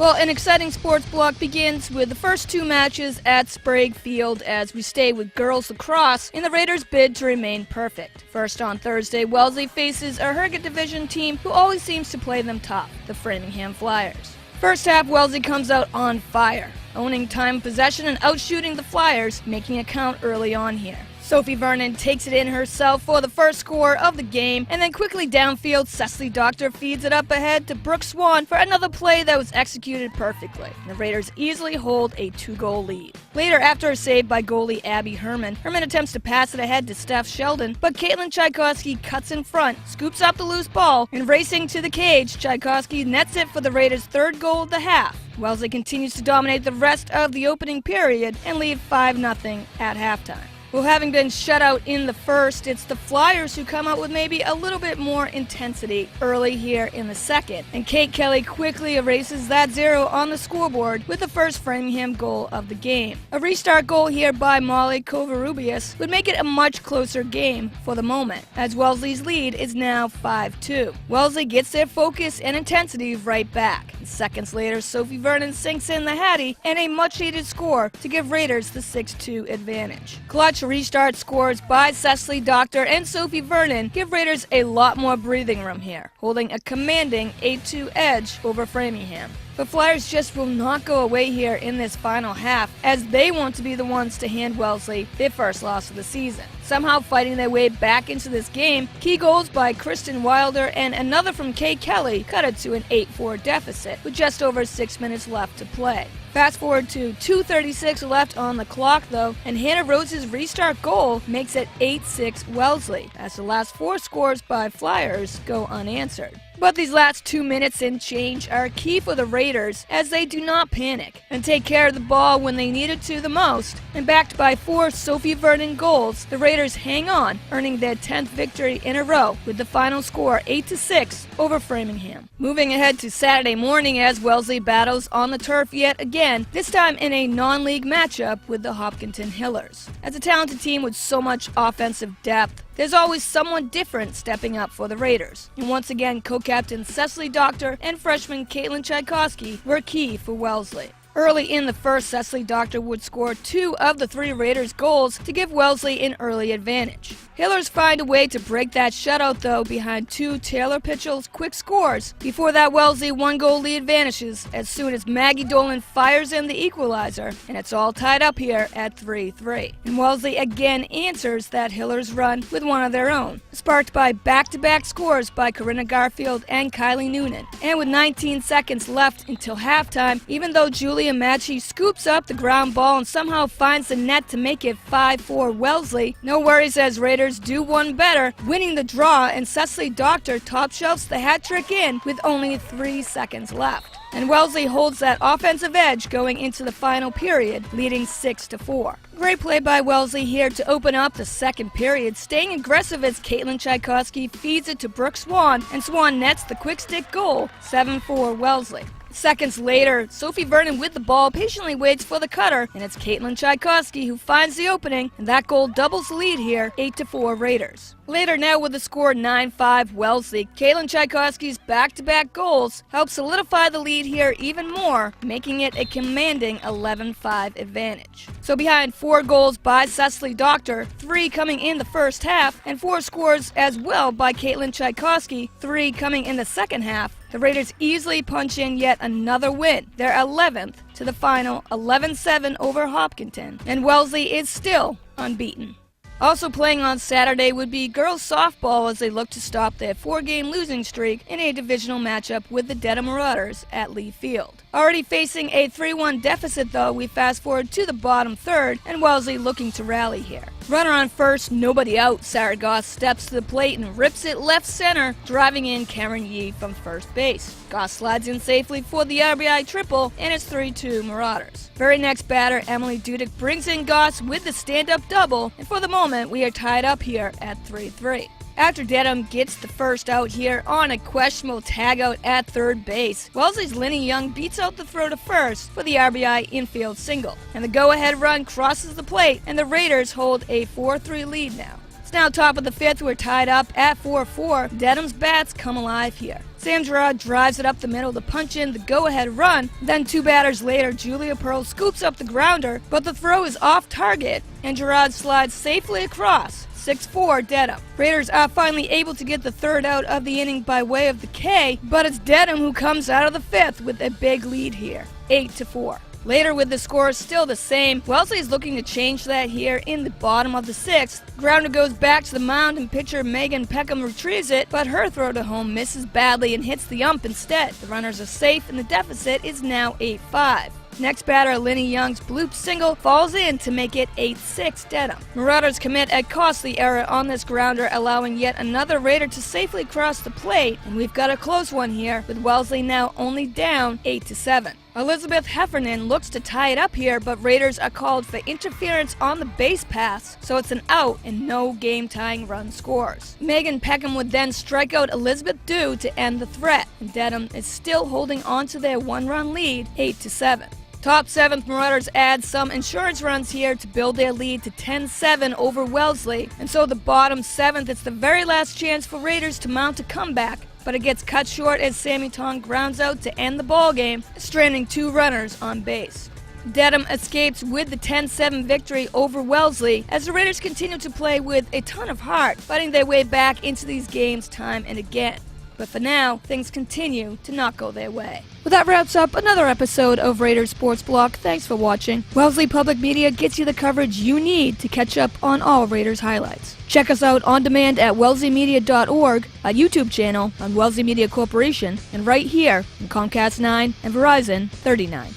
Well, an exciting sports block begins with the first two matches at Sprague Field as we stay with girls lacrosse in the Raiders' bid to remain perfect. First on Thursday, Wellesley faces a Herget Division team who always seems to play them tough, the Framingham Flyers. First half, Wellesley comes out on fire, owning time possession and outshooting the Flyers, making it count early on here. Sophie Vernon takes it in herself for the first score of the game, and then quickly downfield, Cecily Doctor feeds it up ahead to Brooke Swan for another play that was executed perfectly. The Raiders easily hold a 2-goal lead. Later, after a save by goalie Abby Herman attempts to pass it ahead to Steph Sheldon, but Caitlin Tchaikovsky cuts in front, scoops up the loose ball, and racing to the cage, Tchaikovsky nets it for the Raiders' third goal of the half. Wellesley continues to dominate the rest of the opening period and lead 5-0 at halftime. Well, having been shut out in the first, it's the Flyers who come out with maybe a little bit more intensity early here in the second. And Kate Kelly quickly erases that 0 on the scoreboard with the first Framingham goal of the game. A restart goal here by Molly Covarrubias would make it a much closer game for the moment, as Wellesley's lead is now 5-2. Wellesley gets their focus and intensity right back. And seconds later, Sophie Vernon sinks in the Hattie and a much-needed score to give Raiders the 6-2 advantage. Clutch restart scores by Cecily Doctor and Sophie Vernon give Raiders a lot more breathing room here, holding a commanding 8-2 edge over Framingham. But Flyers just will not go away here in this final half, as they want to be the ones to hand Wellesley their first loss of the season. Somehow fighting their way back into this game, key goals by Kristen Wilder and another from Kay Kelly cut it to an 8-4 deficit with just over 6 minutes left to play. Fast forward to 2:36 left on the clock though, and Hannah Rose's restart goal makes it 8-6 Wellesley, as the last 4 scores by Flyers go unanswered. But these last 2 minutes and change are key for the Raiders, as they do not panic and take care of the ball when they need it to the most. And backed by 4 Sophie Vernon goals, the Raiders hang on, earning their 10th victory in a row with the final score 8-6 over Framingham. Moving ahead to Saturday morning as Wellesley battles on the turf yet again, this time in a non-league matchup with the Hopkinton Hillers. As a talented team with so much offensive depth, there's always someone different stepping up for the Raiders. And once again, co-captain Cecily Doctor and freshman Caitlin Tchaikovsky were key for Wellesley. Early in the first, Cecily Doctor would score 2 of the 3 Raiders' goals to give Wellesley an early advantage. Hillers find a way to break that shutout, though, behind 2 Taylor Pitchell's quick scores. Before that, Wellesley 1-goal lead vanishes as soon as Maggie Dolan fires in the equalizer, and it's all tied up here at 3-3. And Wellesley again answers that Hillers run with one of their own, sparked by back-to-back scores by Corinna Garfield and Kylie Noonan. And with 19 seconds left until halftime, even though Julia Maggi scoops up the ground ball and somehow finds the net to make it 5-4 Wellesley, no worries as Raiders do one better, winning the draw, and Cecily Doctor top shelves the hat trick in with only 3 seconds left. And Wellesley holds that offensive edge going into the final period, leading 6-4. Great play by Wellesley here to open up the second period, staying aggressive as Caitlin Tchaikovsky feeds it to Brooke Swan, and Swan nets the quick stick goal, 7-4 Wellesley. Seconds later, Sophie Vernon with the ball patiently waits for the cutter, and it's Caitlin Tchaikovsky who finds the opening, and that goal doubles the lead here, 8-4 Raiders. Later now with the score 9-5 Wellesley, Caitlin Tchaikovsky's back-to-back goals help solidify the lead here even more, making it a commanding 11-5 advantage. So behind 4 goals by Cecily Doctor, 3 coming in the first half, and 4 scores as well by Caitlin Tchaikovsky, 3 coming in the second half, the Raiders easily punch in yet another win, their 11th, to the final 11-7 over Hopkinton, and Wellesley is still unbeaten. Also playing on Saturday would be girls softball as they look to stop their 4-game losing streak in a divisional matchup with the Dedham Marauders at Lee Field. Already facing a 3-1 deficit though, we fast forward to the bottom third, and Wellesley looking to rally here. Runner on first, nobody out, Sarah Goss steps to the plate and rips it left center, driving in Karen Yee from first base. Goss slides in safely for the RBI triple, and it's 3-2 Marauders. Very next batter, Emily Dudick brings in Goss with the stand-up double, and for the moment, we are tied up here at 3-3. After Dedham gets the first out here on a questionable tagout at third base, Wellesley's Linny Young beats out the throw to first for the RBI infield single. And the go-ahead run crosses the plate, and the Raiders hold a 4-3 lead now. It's now top of the fifth, we're tied up at 4-4. Dedham's bats come alive here. Sam Gerard drives it up the middle to punch in the go-ahead run. Then 2 batters later, Julia Pearl scoops up the grounder, but the throw is off target, and Gerard slides safely across. 6-4 Dedham. Raiders are finally able to get the 3rd out of the inning by way of the K, but it's Dedham who comes out of the 5th with a big lead here, 8-4. Later, with the score still the same, Wellesley is looking to change that here in the bottom of the 6th. Grounder goes back to the mound and pitcher Megan Peckham retrieves it, but her throw to home misses badly and hits the ump instead. The runners are safe and the deficit is now 8-5. Next batter, Linny Young's bloop single falls in to make it 8-6 Dedham. Marauders commit a costly error on this grounder, allowing yet another Raider to safely cross the plate, and we've got a close one here, with Wellesley now only down 8-7. Elizabeth Heffernan looks to tie it up here, but Raiders are called for interference on the base pass, so it's an out and no game-tying run scores. Megan Peckham would then strike out Elizabeth Dew to end the threat, and Dedham is still holding on to their 1-run lead, 8-7. Top 7th Marauders add some insurance runs here to build their lead to 10-7 over Wellesley, and so the bottom 7th, it's the very last chance for Raiders to mount a comeback, but it gets cut short as Sammy Tong grounds out to end the ballgame, stranding 2 runners on base. Dedham escapes with the 10-7 victory over Wellesley as the Raiders continue to play with a ton of heart, fighting their way back into these games time and again. But for now, things continue to not go their way. Well, that wraps up another episode of Raiders Sports Block. Thanks for watching. Wellesley Public Media gets you the coverage you need to catch up on all Raiders highlights. Check us out on demand at wellesleymedia.org, our YouTube channel on Wellesley Media Corporation, and right here on Comcast 9 and Verizon 39.